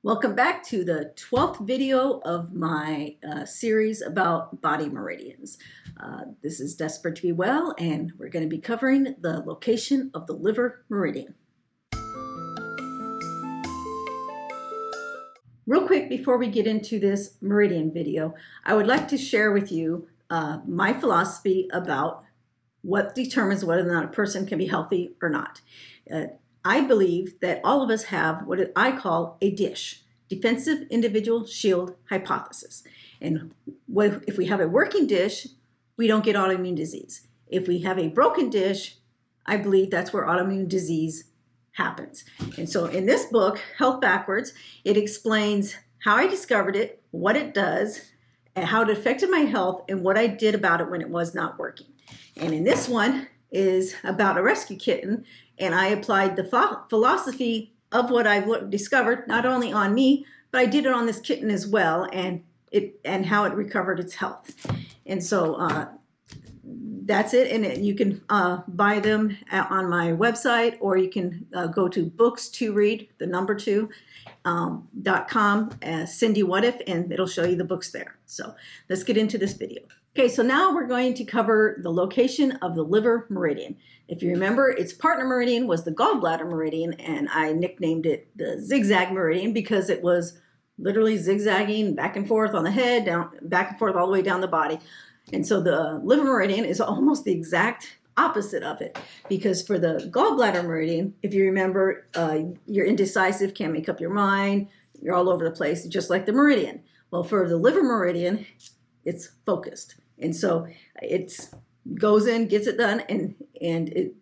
Welcome back to the 12th video of my series about body meridians. This is Desperate to Be Well, and we're going to be covering the location of the liver meridian. Real quick, before we get into this meridian video, I would like to share with you my philosophy about what determines whether or not a person can be healthy or not. I believe that all of us have what I call a DISH, defensive individual shield hypothesis. And if we have a working DISH, we don't get autoimmune disease. If we have a broken DISH, I believe that's where autoimmune disease happens. And so in this book, Health Backwards, it explains how I discovered it, what it does, and how it affected my health, and what I did about it when it was not working. And in this one is about a rescue kitten, and I applied the philosophy of what I've discovered, not only on me, but I did it on this kitten as well, and how it recovered its health. And so that's it. And you can buy them on my website, or you can go to books2read.com, Cindy What If, and it'll show you the books there. So let's get into this video. Okay, so now we're going to cover the location of the liver meridian. If you remember, its partner meridian was the gallbladder meridian, and I nicknamed it the zigzag meridian because it was literally zigzagging back and forth on the head, back and forth all the way down the body. And so the liver meridian is almost the exact opposite of it, because for the gallbladder meridian, if you remember, you're indecisive, can't make up your mind, you're all over the place, just like the meridian. Well, for the liver meridian, it's focused. And so it goes in, gets it done, and the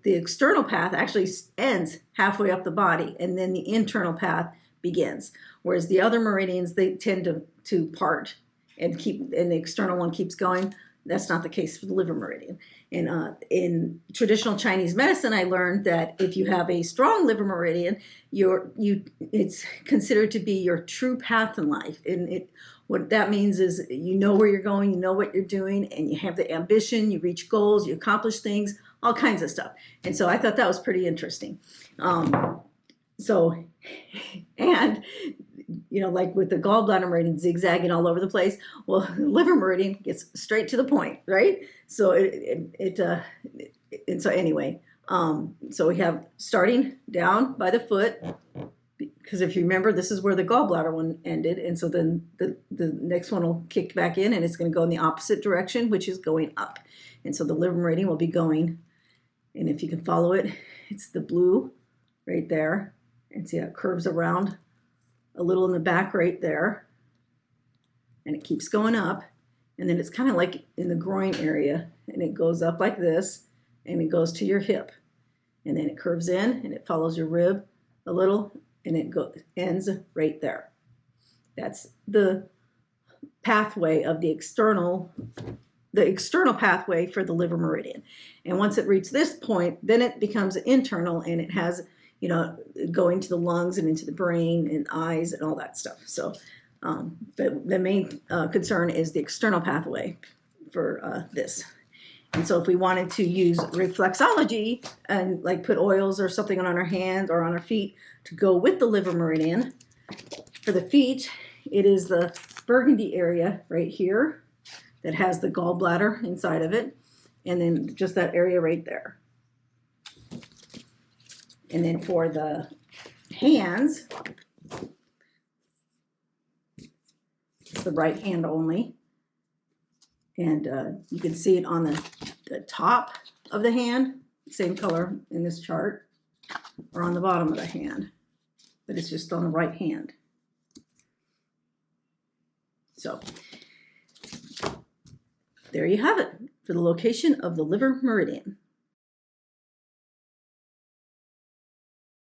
external path actually ends halfway up the body, and then the internal path begins. Whereas the other meridians, they tend to part and the external one keeps going. That's not the case for the liver meridian. And in traditional Chinese medicine, I learned that if you have a strong liver meridian, it's considered to be your true path in life. And what that means is you know where you're going, you know what you're doing, and you have the ambition, you reach goals, you accomplish things, all kinds of stuff. And so I thought that was pretty interesting. Like with the gallbladder meridian zigzagging all over the place, well, the liver meridian gets straight to the point, right? So so we have starting down by the foot, because if you remember, this is where the gallbladder one ended, and so then the next one will kick back in, and it's going to go in the opposite direction, which is going up. And so the liver meridian will be going, and if you can follow it, it's the blue right there, and see how it curves around a little in the back right there, and it keeps going up, and then it's kind of like in the groin area, and it goes up like this, and it goes to your hip, and then it curves in, and it follows your rib a little, and it ends right there. That's the pathway of the external pathway for the liver meridian. And once it reaches this point, then it becomes internal, and it has, going to the lungs and into the brain and eyes and all that stuff. So but the main concern is the external pathway for this. And so if we wanted to use reflexology and like put oils or something on our hands or on our feet to go with the liver meridian, for the feet, it is the burgundy area right here that has the gallbladder inside of it, and then just that area right there. And then for the hands, it's the right hand only. And you can see it on the top of the hand, same color in this chart, or on the bottom of the hand, but it's just on the right hand. So there you have it for the location of the liver meridian.